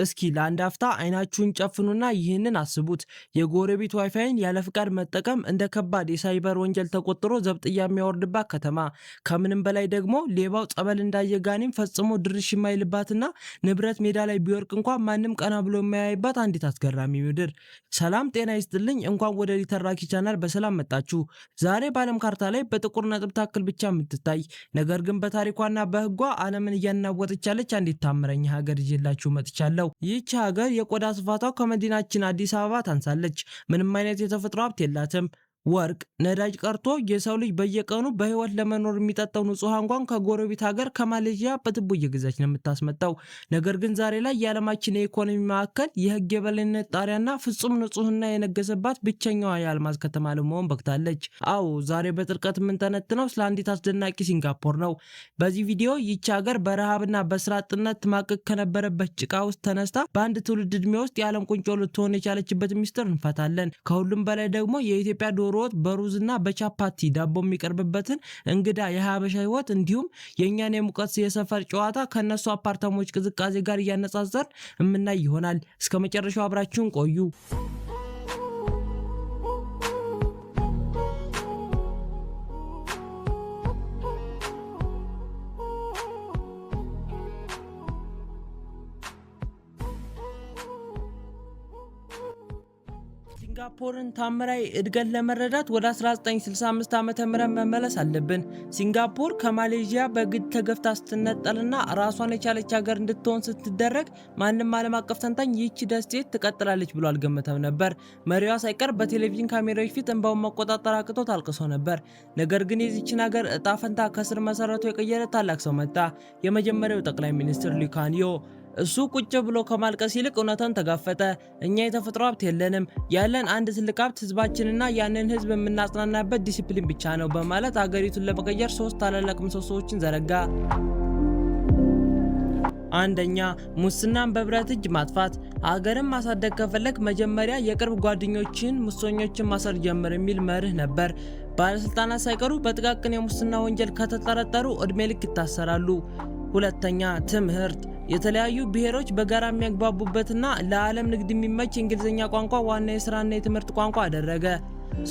እስኪ ለአንድ አፍታ አይናችሁን ጨፍኑና ይህንን አስቡት። የጎረቤት ዋይፋይን ያለ ፍቃድ መጠቀም እንደ ከባድ የሳይበር ወንጀል ተቆጥሮ ዘብጥያ የሚያወርድባት ከተማ፣ ከምንም በላይ ደግሞ ሌባው ጸበል እንዳየ ጋኔን ፈጽሞ ድርሽ የማይልባትና ንብረት ሜዳ ላይ ቢወርቅ እንኳን ማንም ቀና ብሎ የማያይባት አንዲት አስገራሚ ምድር። ሰላም ጤና ይስጥልኝ። እንኳን ወደ ሊተራኪ ቻናል በሰላም መጣችሁ። ዛሬ በዓለም ካርታ ላይ በጥቁር ነጥብ ታክል ብቻ የምትታይ ነገር ግን በታሪኳና በሕጓ ዓለምን እያናወጠች ያለች አንዲት ታምረኛ ሀገር ይዤላችሁ መጥቻለሁ። ይህች ሀገር የቆዳ ስፋቷ ከመዲናችን አዲስ አበባ ታንሳለች። ምንም አይነት የተፈጥሮ ሀብት የላትም። ወርቅ፣ ነዳጅ ቀርቶ የሰው ልጅ በየቀኑ በህይወት ለመኖር የሚጠጣው ንጹህ ውሃ እንኳን ከጎረቤት ሀገር ከማሌዥያ በትቦ እየገዛች ነው የምታስመጣው። ነገር ግን ዛሬ ላይ የዓለማችን የኢኮኖሚ ማዕከል፣ የህግ የበላይነት ጣሪያና ፍጹም ንጹህና የነገሰባት ብቸኛዋ የአልማዝ ከተማ ለመሆን በቅታለች። አዎ ዛሬ በጥልቀት የምንተነትነው ስለ አንዲት አስደናቂ ሲንጋፖር ነው። በዚህ ቪዲዮ ይህች ሀገር በረሃብና በስራ አጥነት ትማቅቅ ከነበረበት ጭቃ ውስጥ ተነስታ በአንድ ትውልድ ዕድሜ ውስጥ የዓለም ቁንጮ ልትሆን የቻለችበት ሚስጥር እንፈታለን። ከሁሉም በላይ ደግሞ የኢትዮጵያ ዶሮ ወጥ በሩዝና በቻፓቲ ዳቦ የሚቀርብበትን እንግዳ የሀበሻ ህይወት እንዲሁም የእኛን የሙቀት የሰፈር ጨዋታ ከነሱ አፓርታሞች ቅዝቃዜ ጋር እያነጻጸር የምናይ ይሆናል። እስከ መጨረሻው አብራችሁን ቆዩ። ሲንጋፖርን ታምራዊ እድገት ለመረዳት ወደ 1965 ዓመተ ምህረት መመለስ አለብን። ሲንጋፖር ከማሌዥያ በግድ ተገፍታ ስትነጠልና ራሷን የቻለች ሀገር እንድትሆን ስትደረግ ማንም ዓለም አቀፍ ተንታኝ ይህች ደሴት ትቀጥላለች ብሎ አልገመተም ነበር። መሪዋ ሳይቀር በቴሌቪዥን ካሜራዎች ፊት እንባውን መቆጣጠር አቅቶት አልቅሶ ነበር። ነገር ግን የዚችን ሀገር እጣ ፈንታ ከስር መሰረቱ የቀየረ ታላቅ ሰው መጣ። የመጀመሪያው ጠቅላይ ሚኒስትር ሊ ኩዋን ዮ። እሱ ቁጭ ብሎ ከማልቀስ ይልቅ እውነታን ተጋፈጠ። እኛ የተፈጥሮ ሀብት የለንም፣ ያለን አንድ ትልቅ ሀብት ህዝባችንና ያንን ህዝብ የምናጽናናበት ዲሲፕሊን ብቻ ነው በማለት አገሪቱን ለመቀየር 3 ታላላቅ ምሰሶዎችን ዘረጋ። አንደኛ፣ ሙስናን በብረት እጅ ማጥፋት። ሀገርን ማሳደግ ከፈለግ መጀመሪያ የቅርብ ጓደኞችን ሙሰኞችን ማሰር ጀምር የሚል መርህ ነበር። ባለስልጣናት ሳይቀሩ በጥቃቅን የሙስና ወንጀል ከተጠረጠሩ እድሜ ልክ ይታሰራሉ። ሁለተኛ፣ ትምህርት። የተለያዩ ብሔሮች በጋራ የሚያግባቡበትና ለዓለም ንግድ የሚመች የእንግሊዝኛ ቋንቋ ዋና የስራና የትምህርት ቋንቋ አደረገ።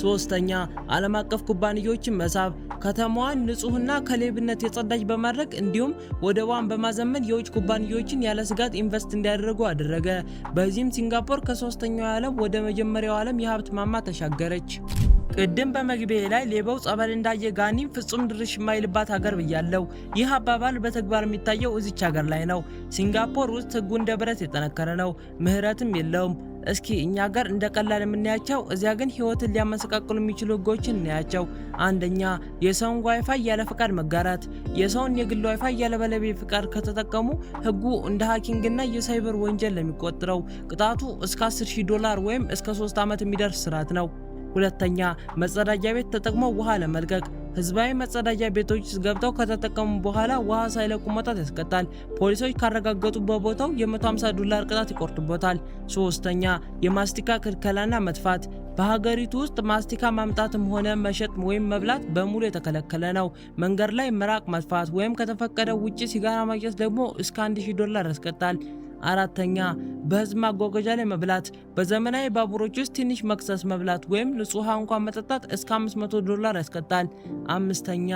ሶስተኛ፣ ዓለም አቀፍ ኩባንያዎችን መሳብ። ከተማዋን ንጹህና ከሌብነት የጸዳች በማድረግ እንዲሁም ወደቧን በማዘመን የውጭ ኩባንያዎችን ያለ ስጋት ኢንቨስት እንዲያደርጉ አደረገ። በዚህም ሲንጋፖር ከሶስተኛው ዓለም ወደ መጀመሪያው ዓለም የሀብት ማማ ተሻገረች። ቅድም በመግቢያ ላይ ሌባው ጸበል እንዳየ ጋኔን ፍጹም ድርሽ የማይልባት ሀገር ብያለው። ይህ አባባል በተግባር የሚታየው እዚች ሀገር ላይ ነው። ሲንጋፖር ውስጥ ህጉ እንደ ብረት የጠነከረ ነው፣ ምህረትም የለውም። እስኪ እኛ ሀገር እንደ ቀላል የምናያቸው እዚያ ግን ህይወትን ሊያመሰቃቅሉ የሚችሉ ህጎችን እናያቸው። አንደኛ፣ የሰውን ዋይፋይ ያለ ፍቃድ መጋራት። የሰውን የግል ዋይፋይ ያለ ባለቤት ፍቃድ ከተጠቀሙ ህጉ እንደ ሃኪንግና የሳይበር ወንጀል ለሚቆጥረው ቅጣቱ እስከ $10,000 ወይም እስከ 3 ዓመት የሚደርስ እስራት ነው። ሁለተኛ፣ መጸዳጃ ቤት ተጠቅመው ውሃ ለመልቀቅ። ህዝባዊ መጸዳጃ ቤቶች ገብተው ከተጠቀሙ በኋላ ውሃ ሳይለቁ መውጣት ያስቀጣል። ፖሊሶች ካረጋገጡ በቦታው $150 ቅጣት ይቆርጡበታል። ሶስተኛ፣ የማስቲካ ክልከላና መጥፋት። በሀገሪቱ ውስጥ ማስቲካ ማምጣትም ሆነ መሸጥ ወይም መብላት በሙሉ የተከለከለ ነው። መንገድ ላይ ምራቅ መጥፋት ወይም ከተፈቀደው ውጪ ሲጋራ ማጨስ ደግሞ እስከ $1,000 ያስቀጣል። አራተኛ፣ በህዝብ ማጓጓዣ ላይ መብላት። በዘመናዊ ባቡሮች ውስጥ ትንሽ መክሰስ መብላት ወይም ንጹህ ውሃ እንኳን መጠጣት እስከ $500 ያስቀጣል። አምስተኛ፣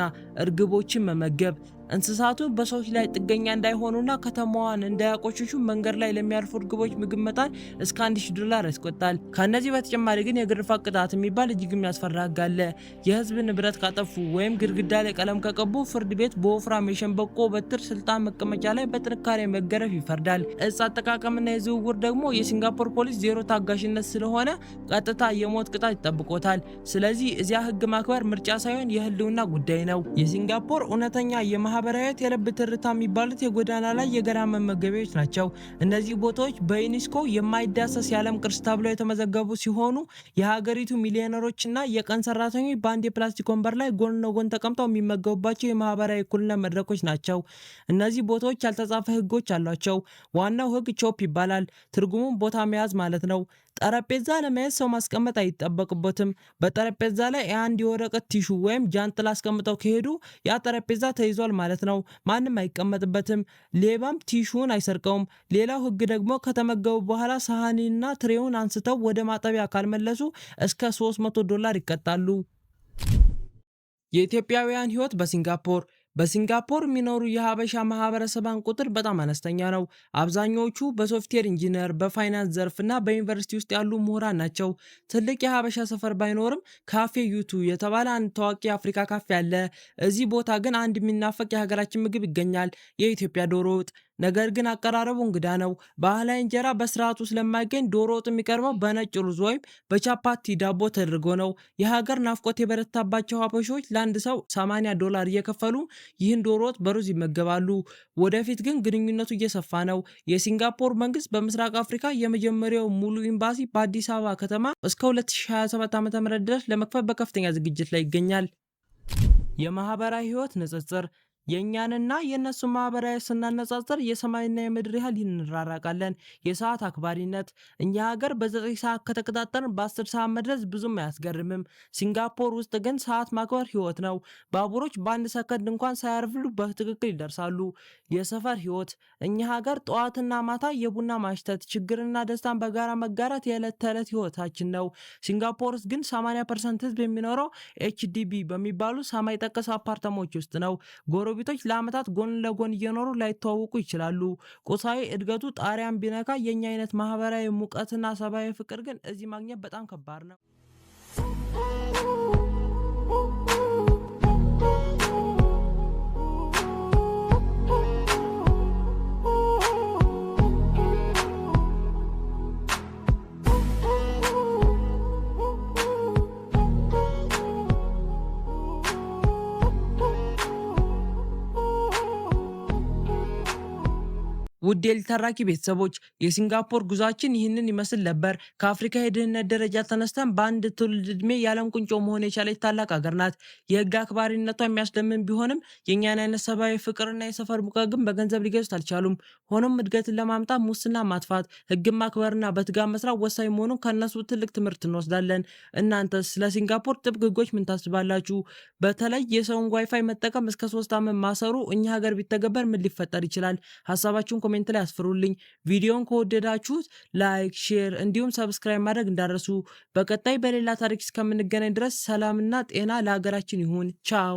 እርግቦችን መመገብ። እንስሳቱ በሰዎች ላይ ጥገኛ እንዳይሆኑና ከተማዋን እንዳያቆሽሹ መንገድ ላይ ለሚያልፉ እርግቦች ምግብ መጣል እስከ $1,000 ያስቆጣል። ከነዚህ በተጨማሪ ግን የግርፋት ቅጣት የሚባል እጅግ የሚያስፈራ ህግ አለ። የህዝብ ንብረት ካጠፉ ወይም ግድግዳ ላይ ቀለም ከቀቡ ፍርድ ቤት በወፍራም የሸንበቆ በትር ስልጣን መቀመጫ ላይ በጥንካሬ መገረፍ ይፈርዳል። እጽ አጠቃቀምና የዝውውር ደግሞ የሲንጋፖር ፖሊስ ዜሮ ታጋሽነት ስለሆነ ቀጥታ የሞት ቅጣት ይጠብቆታል። ስለዚህ እዚያ ህግ ማክበር ምርጫ ሳይሆን የህልውና ጉዳይ ነው። የሲንጋፖር እውነተኛ የማህበራዊ የልብ ትርታ የሚባሉት የጎዳና ላይ የጋራ መመገቢያዎች ናቸው። እነዚህ ቦታዎች በዩኔስኮ የማይዳሰስ የዓለም ቅርስ ተብለው የተመዘገቡ ሲሆኑ የሀገሪቱ ሚሊዮነሮችና የቀን ሰራተኞች በአንድ የፕላስቲክ ወንበር ላይ ጎን ለጎን ተቀምጠው የሚመገቡባቸው የማህበራዊ እኩልነት መድረኮች ናቸው። እነዚህ ቦታዎች ያልተጻፈ ህጎች አሏቸው። ዋናው ህግ ቾፕ ይባላል። ትርጉሙም ቦታ መያዝ ማለት ነው። ጠረጴዛ ለመያዝ ሰው ማስቀመጥ አይጠበቅበትም። በጠረጴዛ ላይ አንድ የወረቀት ቲሹ ወይም ጃንጥላ አስቀምጠው ከሄዱ ያ ጠረጴዛ ተይዟል ማለት ነው። ማንም አይቀመጥበትም። ሌባም ቲሹን አይሰርቀውም። ሌላው ህግ ደግሞ ከተመገቡ በኋላ ሳህኒና ትሬውን አንስተው ወደ ማጠቢያ ካልመለሱ እስከ $300 ይቀጣሉ። የኢትዮጵያውያን ህይወት በሲንጋፖር የሚኖሩ የሀበሻ ማህበረሰባን ቁጥር በጣም አነስተኛ ነው። አብዛኞቹ በሶፍትዌር ኢንጂነር፣ በፋይናንስ ዘርፍ እና በዩኒቨርሲቲ ውስጥ ያሉ ምሁራን ናቸው። ትልቅ የሀበሻ ሰፈር ባይኖርም ካፌ ዩቱ የተባለ አንድ ታዋቂ የአፍሪካ ካፌ አለ። እዚህ ቦታ ግን አንድ የሚናፈቅ የሀገራችን ምግብ ይገኛል፣ የኢትዮጵያ ዶሮ ወጥ። ነገር ግን አቀራረቡ እንግዳ ነው። ባህላዊ እንጀራ በስርዓቱ ስለማይገኝ ዶሮ ወጥ የሚቀርበው በነጭ ሩዝ ወይም በቻፓቲ ዳቦ ተደርጎ ነው። የሀገር ናፍቆት የበረታባቸው ሀበሾች ለአንድ ሰው $80 እየከፈሉ ይህን ዶሮ ወጥ በሩዝ ይመገባሉ። ወደፊት ግን ግንኙነቱ እየሰፋ ነው። የሲንጋፖር መንግስት በምስራቅ አፍሪካ የመጀመሪያው ሙሉ ኤምባሲ በአዲስ አበባ ከተማ እስከ 2027 ዓ.ም ድረስ ለመክፈት በከፍተኛ ዝግጅት ላይ ይገኛል። የማህበራዊ ህይወት ንጽጽር የእኛንና የእነሱን ማህበራዊ ስናነጻጽር የሰማይና የምድር ያህል እንራራቃለን። የሰዓት አክባሪነት እኛ ሀገር በ9 ሰዓት ከተቀጣጠርን በ10 ሰዓት መድረስ ብዙም አያስገርምም። ሲንጋፖር ውስጥ ግን ሰዓት ማክበር ህይወት ነው። ባቡሮች በአንድ ሰከንድ እንኳን ሳያርፍሉ በትክክል ይደርሳሉ። የሰፈር ህይወት እኛ ሀገር ጠዋትና ማታ የቡና ማሽተት፣ ችግርና ደስታን በጋራ መጋራት የዕለት ተዕለት ህይወታችን ነው። ሲንጋፖር ውስጥ ግን 80% ህዝብ የሚኖረው ኤችዲቢ በሚባሉ ሰማይ ጠቀስ አፓርታማዎች ውስጥ ነው። ጎረቤቶች ለዓመታት ጎን ለጎን እየኖሩ ላይተዋወቁ ይችላሉ። ቁሳዊ እድገቱ ጣሪያን ቢነካ የኛ አይነት ማህበራዊ ሙቀትና ሰብአዊ ፍቅር ግን እዚህ ማግኘት በጣም ከባድ ነው። ውድ የሊተራኪ ቤተሰቦች የሲንጋፖር ጉዟችን ይህንን ይመስል ነበር። ከአፍሪካ የድህነት ደረጃ ተነስተን በአንድ ትውልድ ዕድሜ የዓለም ቁንጮ መሆን የቻለች ታላቅ ሀገር ናት። የህግ አክባሪነቷ የሚያስደምም ቢሆንም የእኛን አይነት ሰብአዊ ፍቅርና የሰፈር ሙቀት ግን በገንዘብ ሊገዙት አልቻሉም። ሆኖም እድገትን ለማምጣት ሙስና ማጥፋት፣ ህግን ማክበርና በትጋት መስራት ወሳኝ መሆኑን ከእነሱ ትልቅ ትምህርት እንወስዳለን። እናንተስ ስለ ሲንጋፖር ጥብቅ ህጎች ምን ታስባላችሁ? በተለይ የሰውን ዋይፋይ መጠቀም እስከ 3 ዓመት ማሰሩ እኛ ሀገር ቢተገበር ምን ሊፈጠር ይችላል? ሀሳባችሁን ኮሜንት ላይ አስፍሩልኝ። ቪዲዮን ከወደዳችሁት ላይክ፣ ሼር እንዲሁም ሰብስክራይብ ማድረግ እንዳረሱ። በቀጣይ በሌላ ታሪክ እስከምንገናኝ ድረስ ሰላምና ጤና ለሀገራችን ይሁን። ቻው